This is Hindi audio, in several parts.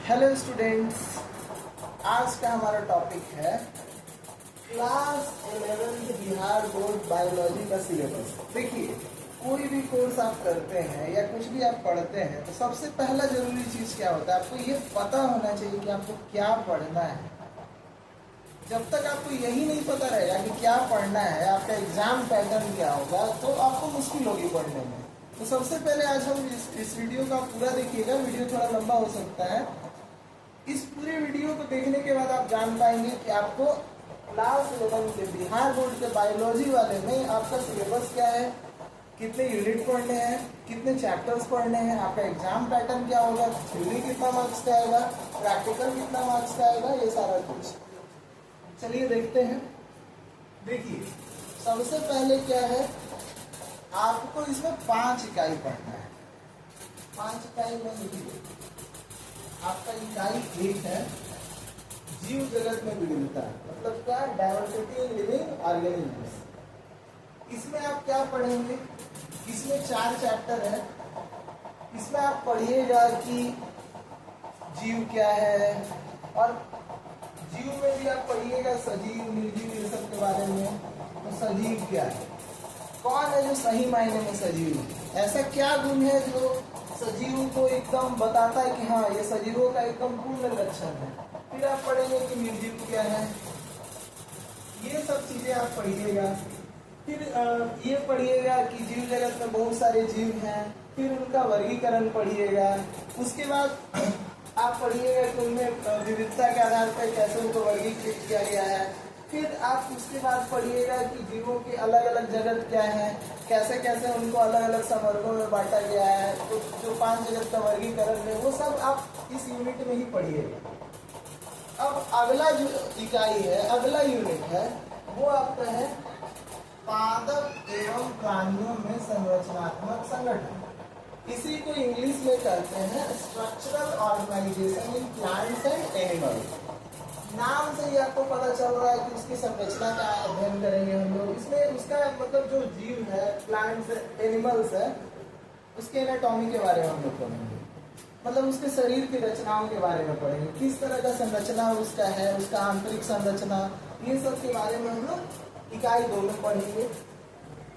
हेलो स्टूडेंट्स, आज का हमारा टॉपिक है class 11th Bihar board biology का सिलेबस। देखिए, कोई भी कोर्स आप करते हैं या कुछ भी आप पढ़ते हैं तो सबसे पहला जरूरी चीज़ क्या होता है, आपको ये पता होना चाहिए कि आपको क्या पढ़ना है। जब तक आपको यही नहीं पता रहेगा कि क्या पढ़ना है, आपका एग्जाम पैटर्न क्या होगा, तो आपको मुश्किल होगी पढ़ने में। तो सबसे पहले आज हम इस वीडियो का पूरा देखिएगा। वीडियो थोड़ा लंबा हो सकता है। इस पूरे वीडियो को देखने के बाद आप जान पाएंगे कि आपको क्लास 11 के बिहार बोर्ड के बायोलॉजी वाले में आपका सिलेबस क्या है, कितने यूनिट पढ़ने हैं, कितने चैप्टर्स पढ़ने हैं, आपका एग्जाम पैटर्न क्या होगा, थ्योरी कितना मार्क्स का आएगा, प्रैक्टिकल कितना मार्क्स का आएगा, ये सारा कुछ। चलिए देखते हैं। देखिए, सबसे पहले क्या है, आपको इसमें 5 इकाई पढ़ना है। 5 इकाई में लिखिए। आपका इकाई 1 है जीव जगत में विविधता, मतलब क्या, डाइवर्सिटी इन लिविंग ऑर्गेनिजम्स। इसमें आप क्या पढ़ेंगे, इसमें 4 चैप्टर है। इसमें आप पढ़िएगा कि जीव क्या है, और जीव में भी आप पढ़िएगा सजीव निर्जीव ये सब के बारे में। तो सजीव क्या है, कौन है जो सही मायने में सजीव है, ऐसा क्या गुण है जो सजीव को एकदम बताता है कि हाँ ये सजीवों का एकदम पूर्ण लक्षण है। फिर आप पढ़ेंगे कि निर्जीव क्या है, ये सब चीजें आप पढ़िएगा। फिर ये पढ़िएगा कि जीव जगत में बहुत सारे जीव हैं, फिर उनका वर्गीकरण पढ़िएगा। उसके बाद आप पढ़िएगा कि उनमें विविधता के आधार पर कैसे उनको वर्गीकृत किया गया है। फिर आप उसके बाद पढ़िएगा कि जीवों के अलग अलग जगत क्या है, कैसे कैसे उनको अलग अलग समवर्गों में बांटा गया है। तो जो 5 जगत का वर्गीकरण है वो सब आप इस यूनिट में ही पढ़िएगा। अब अगला जो इकाई है, अगला यूनिट है, वो आपका है पादप एवं प्राणियों में संरचनात्मक संगठन। इसी को इंग्लिश में कहते हैं structural organisation in plants and animals. नाम से ही आपको पता चल रहा है कि उसकी संरचना का अध्ययन करेंगे हम लोग। इसमें उसका मतलब जो जीव है, प्लांट्स, एनिमल्स है, उसके एनाटॉमी के बारे में हम लोग पढ़ेंगे, मतलब उसके शरीर की रचनाओं के बारे में पढ़ेंगे, किस तरह का संरचना उसका है, उसका आंतरिक संरचना, ये सब के बारे में हम लोग इकाई 2 में पढ़ेंगे।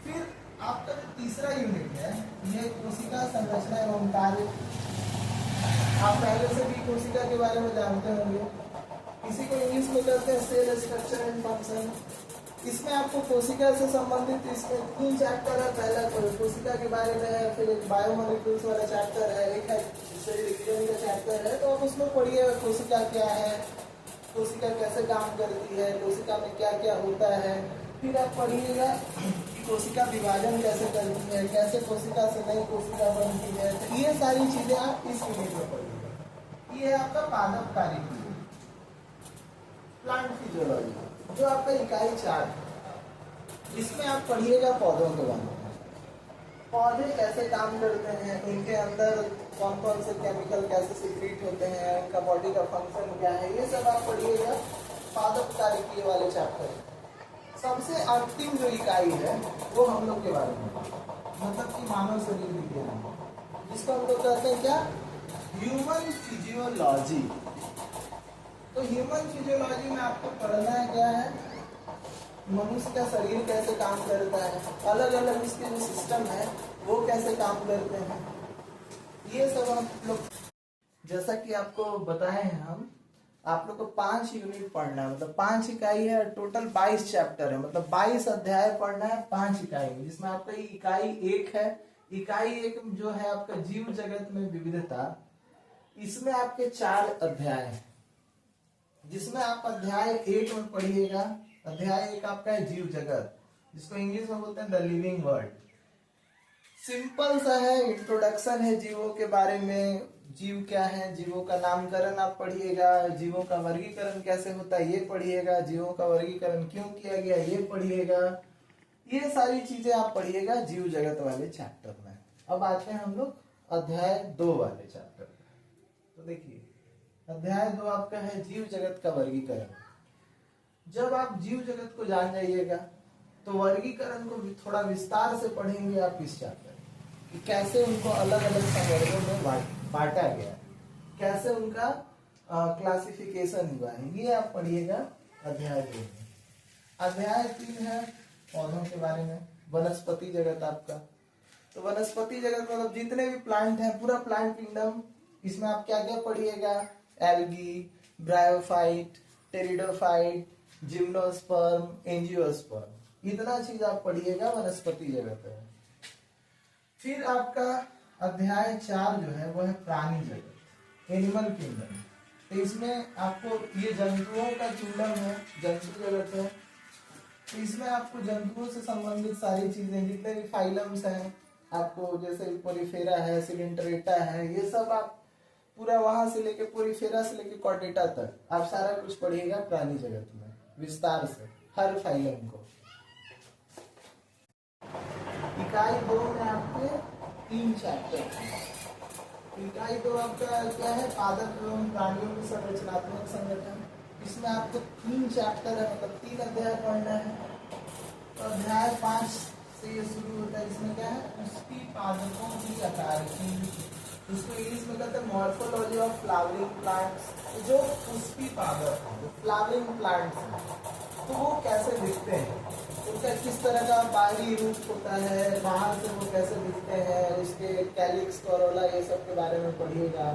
फिर आपका जो तीसरा यूनिट है, ये कोशिका संरचना एवं कार्य। आप पहले से भी कोशिका के बारे में जानते होंगे। इसी को इंग्लिश में कहते हैं सेल स्ट्रक्चर एंड फंक्शन। इसमें आपको कोशिका से संबंधित इसमें 3 चैप्टर है। पहला कोशिका के बारे में है, फिर एक बायोमोलिक्यूल्स वाला चैप्टर है, एक है सेल डिवीजन का चैप्टर है। तो आप उसमें पढ़िए कोशिका क्या है, कोशिका कैसे काम करती है, कोशिका में क्या क्या होता है। फिर आप पढ़िएगा कोशिका विभाजन कैसे करती है, कैसे कोशिका से नई कोशिका बनती है। तो ये सारी चीजें आप इस यूनिट में पढ़िएगा। ये है आपका पादप कार्य, प्लांट फिजियोलॉजी, जो आपका इकाई 4 है। इसमें आप पढ़िएगा पौधों के बारे में, पौधे कैसे काम करते हैं, उनके अंदर कौन कौन से केमिकल कैसे सीक्रेट होते हैं, उनका बॉडी का फंक्शन क्या है, ये सब आप पढ़िएगा पादप कार्यकीय वाले चैप्टर। सबसे अंतिम जो इकाई है वो हम लोग के बारे में, मतलब कि मानव शरीर विज्ञान, जिसको हम लोग कहते हैं क्या, ह्यूमन फिजियोलॉजी। तो ह्यूमन फिजियोलॉजी में आपको पढ़ना है क्या है, मनुष्य का शरीर कैसे काम करता है, अलग अलग इसके जो सिस्टम है वो कैसे काम करते हैं, ये सब हम लोग, जैसा कि आपको बताए हैं हम, आप लोग को 5 यूनिट पढ़ना है, मतलब 5 इकाई है, टोटल 22 चैप्टर है, मतलब 22 अध्याय पढ़ना है 5 इकाई में। जिसमें आपका इकाई 1 है। इकाई 1 जो है आपका जीव जगत में विविधता, इसमें आपके 4 अध्याय है, जिसमें आप अध्याय 1 में पढ़िएगा। अध्याय 1 आपका है जीव जगत, जिसको इंग्लिश में बोलते हैं द लिविंग वर्ल्ड। सिंपल सा है, इंट्रोडक्शन है जीवों के बारे में, जीव क्या है, जीवों का नामकरण आप पढ़िएगा, जीवों का वर्गीकरण कैसे होता है ये पढ़िएगा, जीवों का वर्गीकरण क्यों किया गया ये पढ़िएगा। ये सारी चीजें आप पढ़िएगा जीव जगत वाले चैप्टर में। अब आते हैं हम लोग अध्याय 2 वाले चैप्टर में। तो देखिए, अध्याय 2 आपका है जीव जगत का वर्गीकरण। जब आप जीव जगत को जान जाइएगा तो वर्गीकरण को थोड़ा विस्तार से पढ़ेंगे आप इस चैप्टर, कि कैसे उनको अलग अलग संवर्गों में बांटा गया, कैसे उनका क्लासिफिकेशन हुआ है, ये आप पढ़िएगा अध्याय 2 में। अध्याय 3 है पौधों के बारे में, वनस्पति जगत आपका। तो वनस्पति जगत मतलब जितने भी प्लांट हैं, पूरा प्लांट किंगडम, इसमें आप क्या क्या पढ़िएगा, algae, bryophyte, pteridophyte, gymnosperm, angiosperm, इतना चीज आप पढ़िएगा वनस्पति जगत है। फिर आपका अध्याय 4 जो है वो है प्राणी जगत, एनिमल किंगडम। तो इसमें आपको ये जंतुओं का किंगडम है, जंतु जगत है। तो इसमें आपको जंतुओं से संबंधित सारी चीजें, जितने भी फाइलम्स हैं आपको, जैसे पोरीफेरा है, सिलेंटरेटा है, ये सब आप पूरा वहां से लेके पोरीफेरा से लेके कॉर्डेटा तक आप सारा कुछ पढ़िएगा प्राणी जगत में विस्तार से, हर फाइलम को। इकाई 2 में आपके 3 चैप्टर हैं। इकाई 2 आपका क्या है, पादप एवं प्राणियों की संरचनात्मक संगठन। इसमें आपको 3 चैप्टर है, मतलब 3 अध्याय पढ़ना है। तो अध्याय 5 से ये शुरू होता है। इसमें क्या है, उसकी पादपों की आकार की, इसको इंग्लिश में कहते हैं मॉर्फोलॉजी ऑफ फ्लावरिंग प्लांट्स। जो पुष्पी पादप है, फ्लावरिंग प्लांट्स हैं, तो वो कैसे दिखते हैं, उनका किस तरह का बाहरी रूप होता है, बाहर से वो कैसे दिखते हैं, उसके कैलिक्स, कोरोला, ये सब के बारे में पढ़िएगा।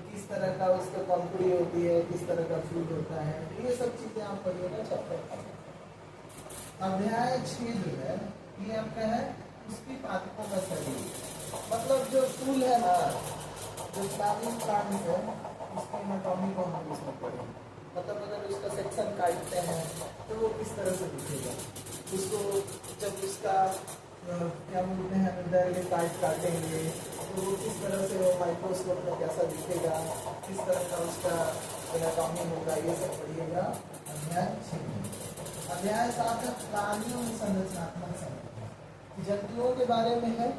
किस तरह का उसका पंखुड़ी होती है, किस तरह का फूल होता है, ये सब चीजें आप पढ़िएगा चैप्टर। अध्याय 6 जो है ये आपका है उसकी पादपों का शरीर, मतलब जो फूल है ना, जो फ्लावरिंग प्लांट है, उसकी एनाटॉमी को हम इसमें पढ़ेंगे। मतलब अगर उसका सेक्शन काटते हैं तो वो किस तरह से दिखेगा, उसको जब उसका क्या बोलते हैं अंदर के पार्ट काटेंगे तो वो किस तरह से वो माइक्रोस्कोप में कैसा दिखेगा, किस तरह का उसका एनाटॉमी होगा, ये सब पढ़िएगा अध्याय 6। अध्याय 7 है प्राणियों में संरचनात्मक संगठन, जंतुओं के बारे में है।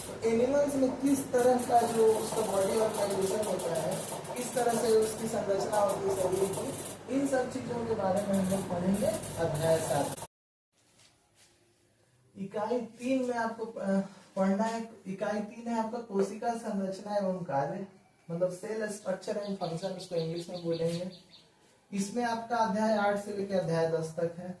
तो एनिमल्स में किस तरह का जो उसका बॉडी ऑर्गेनाइजेशन होता है, किस तरह से उसकी संरचना होती है शरीर की, इन सब चीजों के बारे में हम लोग पढ़ेंगे अध्याय 7। इकाई 3 में आपको पढ़ना है, इकाई 3 है आपका कोशिका संरचना एवं कार्य, मतलब सेल स्ट्रक्चर एंड फंक्शन, उसको इंग्लिश में बोलेंगे। इसमें आपका अध्याय 8 से लेकर अध्याय 10 तक है।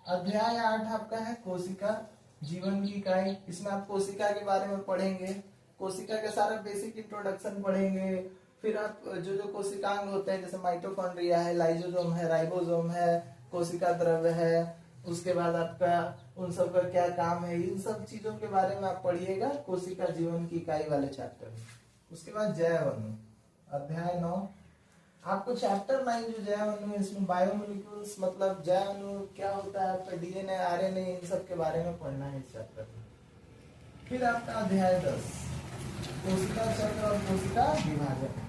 अध्याय 8 आपका है कोशिका, जीवन की इकाई। इसमें आप कोशिका के बारे में पढ़ेंगे, कोशिका के सारा बेसिक इंट्रोडक्शन पढ़ेंगे। फिर आप जो जो कोशिकांग होते हैं, जैसे माइटोकॉन्ड्रिया है, लाइसोसोम है, राइबोसोम है, कोशिका द्रव्य है, उसके बाद आपका उन सब का क्या काम है, इन सब चीजों के बारे में आप पढ़िएगा कोशिका जीवन की इकाई वाले चैप्टर में। उसके बाद जैव अणु, अध्याय 9। आपको चैप्टर 9 जो जैव अणु है, इसमें बायोमोलिक्यूल्स, मतलब जैव अणु क्या होता है, आपका डीएनए, आरएनए, इन सब के बारे में पढ़ना है इस चैप्टर में। फिर आपका अध्याय 10 कोशिका चक्र और कोशिका विभाजन।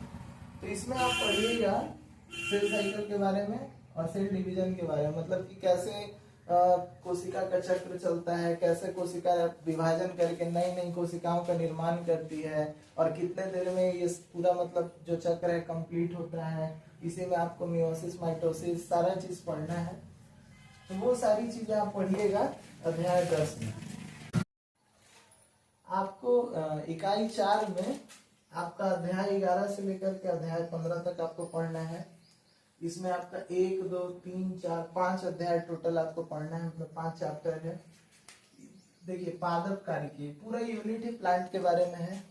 तो इसमें आप पढ़िएगा सेल साइकिल के बारे में और सेल डिवीजन के बारे में, मतलब कि कैसे कोशिका का चक्र चलता है, कैसे कोशिका विभाजन करके नई नई कोशिकाओं का निर्माण करती है, और कितने देर में ये पूरा मतलब जो चक्र है कंप्लीट होता है। इसी में आपको मियोसिस, माइटोसिस, सारा चीज पढ़ना है। तो वो सारी चीजें आप पढ़िएगा अध्याय 10 में। आपको इकाई 4 में आपका अध्याय 11 से लेकर के अध्याय 15 तक आपको पढ़ना है। इसमें आपका 1, 2, 3, 4, 5 अध्याय टोटल आपको पढ़ना है, मतलब 5 चैप्टर है। देखिए पादप कार्य की पूरा यूनिट ही प्लांट के बारे में है,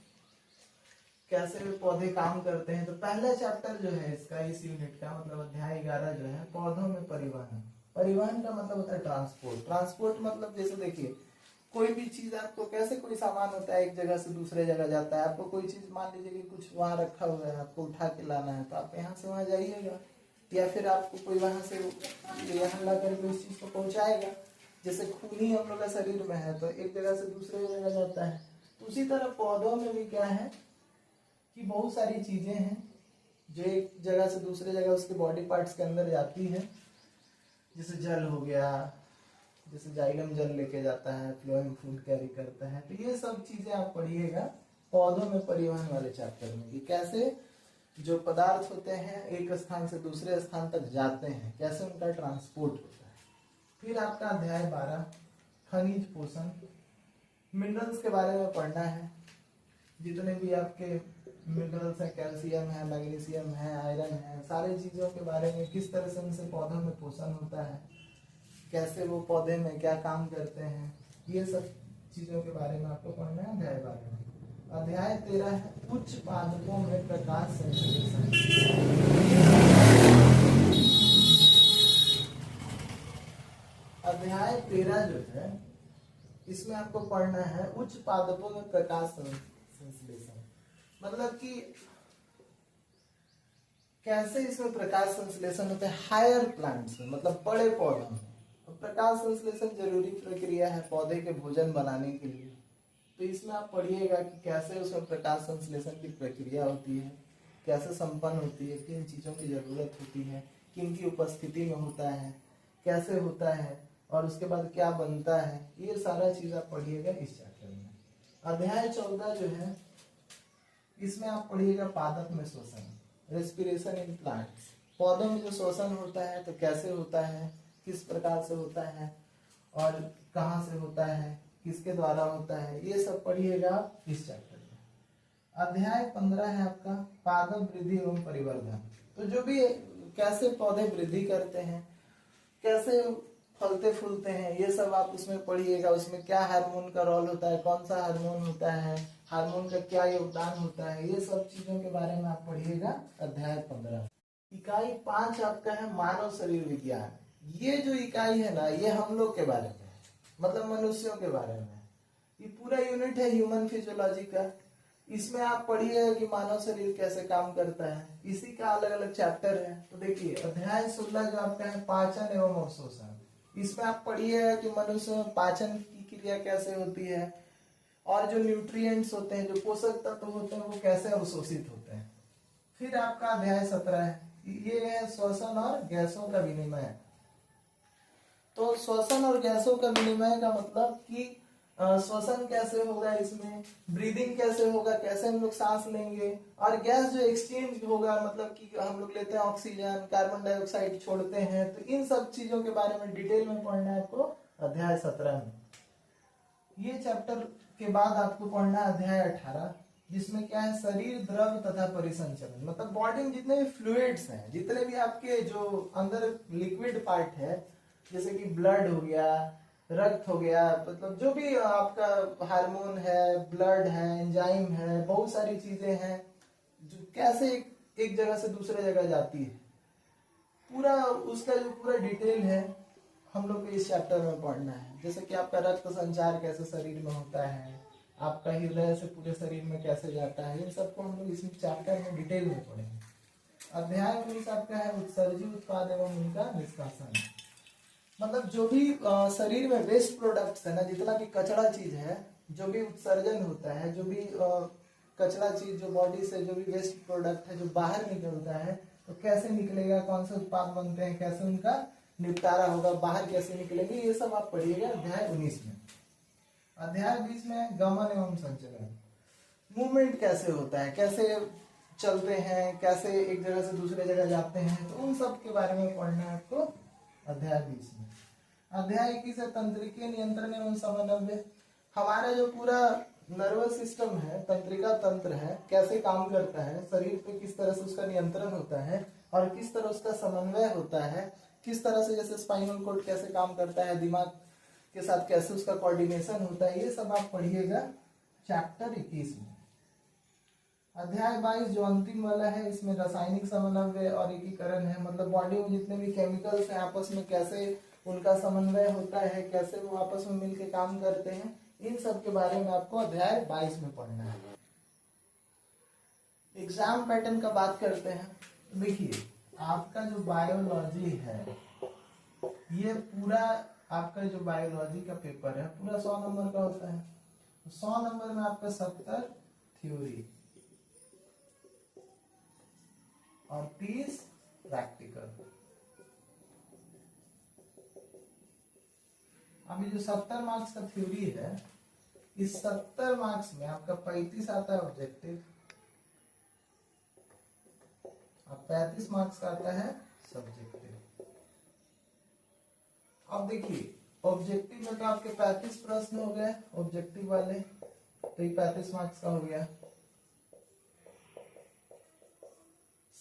कैसे पौधे काम करते हैं। तो पहला चैप्टर जो है इसका, इस यूनिट का मतलब अध्याय 11 जो है पौधों में परिवहन। परिवहन का मतलब होता है ट्रांसपोर्ट। ट्रांसपोर्ट मतलब जैसे देखिए कोई भी चीज आपको, कैसे कोई सामान होता है एक जगह से दूसरे जगह जाता है, आपको कोई चीज मान लीजिए कि कुछ वहां रखा हुआ है, आपको उठा के लाना है, तो आप यहाँ से वहां जाइएगा, या फिर आपको कोई वहां से यहाँ ला करके उस चीज को पहुंचाएगा। जैसे खून ही हम लोग का शरीर में है, तो एक जगह से दूसरे जगह जाता है। तो उसी तरह पौधों में भी क्या है कि बहुत सारी चीजें हैं जो एक जगह से दूसरे जगह उसके बॉडी पार्ट्स के अंदर जाती है। जैसे जल हो गया, जैसे जाइलम जल लेके जाता है, फ्लोएम फूड कैरी करता है। तो ये सब चीजें आप पढ़िएगा पौधों में परिवहन वाले चैप्टर में, कि कैसे जो पदार्थ होते हैं एक स्थान से दूसरे स्थान तक जाते हैं, कैसे उनका ट्रांसपोर्ट होता है। फिर आपका अध्याय 12 खनिज पोषण, मिनरल्स के बारे में पढ़ना है। जितने भी आपके मिनरल्स है, कैल्शियम है, मैग्नीशियम है, आयरन है, सारी चीजों के बारे में, किस तरह से उनसे पौधों में पोषण होता है, कैसे वो पौधे में क्या काम करते हैं, ये सब चीजों के बारे में आपको पढ़ना है अध्याय 12 में। अध्याय 13 है उच्च पादपों में प्रकाश संश्लेषण। अध्याय 13 जो है इसमें आपको पढ़ना है उच्च पादपों में प्रकाश संश्लेषण, मतलब कि कैसे इसमें प्रकाश संश्लेषण होता है हायर प्लांट्स में, मतलब बड़े पौधों में। प्रकाश संश्लेषण जरूरी प्रक्रिया है पौधे के भोजन बनाने के लिए, तो इसमें आप पढ़िएगा कि कैसे उसमें प्रकाश संश्लेषण की प्रक्रिया होती है, कैसे संपन्न होती है, किन चीजों की जरूरत होती है, किन की उपस्थिति में होता है, कैसे होता है और उसके बाद क्या बनता है, ये सारा चीज आप पढ़िएगा इस चैप्टर में। अध्याय 14 जो है इसमें आप पढ़िएगा पादप में श्वसन, रेस्पिरेशन इन प्लांट्स। पौधों में जो श्वसन होता है तो कैसे होता है, किस प्रकार से होता है और कहाँ से होता है, किसके द्वारा होता है, ये सब पढ़िएगा इस चैप्टर में। अध्याय 15 है आपका पादप वृद्धि एवं परिवर्धन। तो जो भी कैसे पौधे वृद्धि करते हैं, कैसे फलते फूलते हैं, ये सब आप उसमें पढ़िएगा। उसमें क्या हार्मोन का रोल होता है, कौन सा हार्मोन होता है, हार्मोन का क्या योगदान होता है, ये सब चीजों के बारे में आप पढ़िएगा अध्याय 15। इकाई 5 आपका है मानव शरीर विज्ञान। ये जो इकाई है ना ये हम लोग के बारे में है, मतलब मनुष्यों के बारे में। ये पूरा यूनिट है ह्यूमन फिजियोलॉजी का। इसमें आप पढ़िए कि मानव शरीर कैसे काम करता है, इसी का अलग अलग चैप्टर है। तो देखिए अध्याय 16 जो आपका है पाचन एवं अवशोषण, इसमें आप पढ़िए कि मनुष्य में पाचन की क्रिया कैसे होती है और जो न्यूट्रिएंट्स होते हैं, जो पोषक तत्व होते हैं, वो कैसे अवशोषित होते हैं। फिर आपका अध्याय 17 है, ये है श्वसन और गैसों का विनिमय। तो श्वसन और गैसों का विनिमय का मतलब कि श्वसन कैसे होगा, इसमें ब्रीदिंग कैसे होगा, कैसे हम लोग सांस लेंगे, और गैस जो एक्सचेंज होगा, मतलब कि हम लोग लेते हैं ऑक्सीजन, कार्बन डाइऑक्साइड छोड़ते हैं, तो इन सब चीजों के बारे में डिटेल में पढ़ना है आपको अध्याय 17 में। ये चैप्टर के बाद आपको पढ़ना है अध्याय 18, जिसमें क्या है शरीर द्रव तथा परिसंचरण, मतलब बॉडी में जितने भी फ्लूइड्स हैं, जितने भी आपके जो अंदर लिक्विड पार्ट है, जैसे कि ब्लड हो गया, रक्त हो गया, मतलब जो भी आपका हार्मोन है, ब्लड है, एंजाइम है, बहुत सारी चीजें हैं जो कैसे एक जगह से दूसरे जगह जाती है, पूरा उसका जो पूरा डिटेल है हम लोग को इस चैप्टर में पढ़ना है। जैसे कि आपका रक्त संचार कैसे शरीर में होता है, आपका हृदय से पूरे शरीर में कैसे जाता है, इन सबको हम लोग इस चैप्टर में डिटेल में पढ़ेंगे। अध्याय 19 आपका है उत्सर्जी उत्पाद एवं उनका निष्कासन, मतलब जो भी शरीर में वेस्ट प्रोडक्ट्स है ना, जितना भी कचरा चीज है, जो भी उत्सर्जन होता है, जो भी कचरा चीज जो बॉडी से जो भी वेस्ट प्रोडक्ट है जो बाहर निकलता है, तो कैसे निकलेगा, कौन से उत्पाद बनते हैं, कैसे उनका निपटारा होगा, बाहर कैसे निकलेंगे, ये सब आप पढ़िएगा अध्याय 19 में। अध्याय 20 में गमन एवं संचलन, मूवमेंट कैसे होता है, कैसे चलते हैं, कैसे एक जगह से दूसरे जगह जाते हैं, तो उन सब के बारे में पढ़ना है आपको अध्याय 20 में। अध्याय 21 है तंत्रिकीय नियंत्रण एवं समन्वय, हमारा जो पूरा नर्वस सिस्टम है, तंत्रिका तंत्र है, कैसे काम करता है, शरीर पे किस तरह से उसका नियंत्रण होता है और किस तरह उसका समन्वय होता है, किस तरह से जैसे स्पाइनल कोड कैसे काम करता है, दिमाग के साथ कैसे उसका कोऑर्डिनेशन होता है, ये सब आप पढ़िएगा चैप्टर 21 में। अध्याय 22 जो अंतिम वाला है, इसमें रासायनिक समन्वय और एकीकरण है, मतलब बॉडी में जितने भी केमिकल्स हैं आपस में कैसे उनका समन्वय होता है, कैसे वो आपस में मिलकर काम करते हैं, इन सब के बारे में आपको अध्याय 22 में पढ़ना है। एग्जाम पैटर्न का बात करते हैं। देखिए आपका जो बायोलॉजी है, ये पूरा आपका जो बायोलॉजी का पेपर है पूरा 100 नंबर का होता है। 100 नंबर में आपका 70 थ्योरी और 30 प्रैक्टिकल। अभी जो 70 मार्क्स का थ्योरी है, इस 70 मार्क्स में आपका 35 आता है ऑब्जेक्टिव और 35 मार्क्स का आता है सब्जेक्टिव। अब देखिए ऑब्जेक्टिव में तो आपके 35 प्रश्न हो गए ऑब्जेक्टिव वाले, तो ये 35 मार्क्स का हो गया।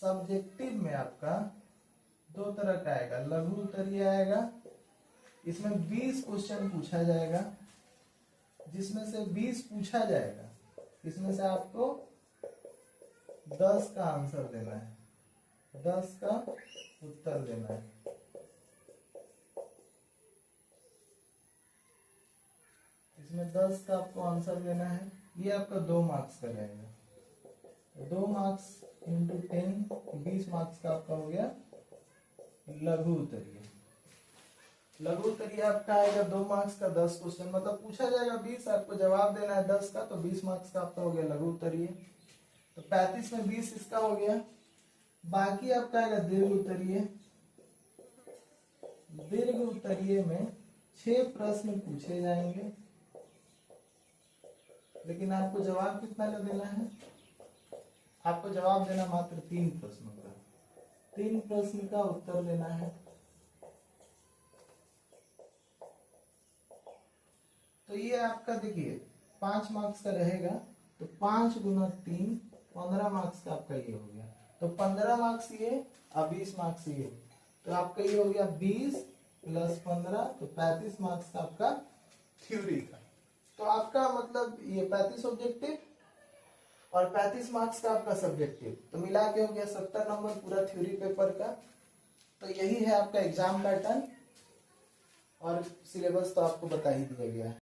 सब्जेक्टिव में आपका दो तरह का आएगा, लघु उत्तरीय आएगा, इसमें 20 क्वेश्चन पूछा जाएगा, जिसमें से 20 पूछा जाएगा, इसमें से आपको 10 का आंसर देना है, 10 का उत्तर देना है। इसमें 10 का आपको आंसर देना है। ये आपका 2 मार्क्स का रहेगा, 2 मार्क्स इंटू 10, 20 मार्क्स का आपका हो गया लघु उत्तरीय। लघु उत्तरीय आपका आएगा 2 मार्क्स का, 10 क्वेश्चन, मतलब पूछा जाएगा 20, आपको जवाब देना है 10 का, तो 20 मार्क्स का आपका हो गया लघु उत्तरीय। तो 35 में 20 इसका हो गया। बाकी आपका आएगा दीर्घ उत्तरीय। दीर्घ उत्तरीय में 6 प्रश्न पूछे जाएंगे, लेकिन आपको जवाब कितना का देना है? आपको जवाब देना मात्र 3 प्रश्नों का, 3 प्रश्न का उत्तर देना है। तो ये आपका देखिए 5 मार्क्स का रहेगा, तो 5 गुना 3 15 मार्क्स का आपका ये हो गया। तो 15 मार्क्स ये और 20 मार्क्स ये, तो आपका ये हो गया 20 प्लस 15, तो 35 मार्क्स का आपका थ्योरी का। तो आपका मतलब ये 35 ऑब्जेक्टिव और 35 मार्क्स का आपका सब्जेक्टिव, तो मिला के हो गया 70 नंबर पूरा थ्योरी पेपर का। तो यही है आपका एग्जाम पैटर्न, और सिलेबस तो आपको बता ही दिया गया है।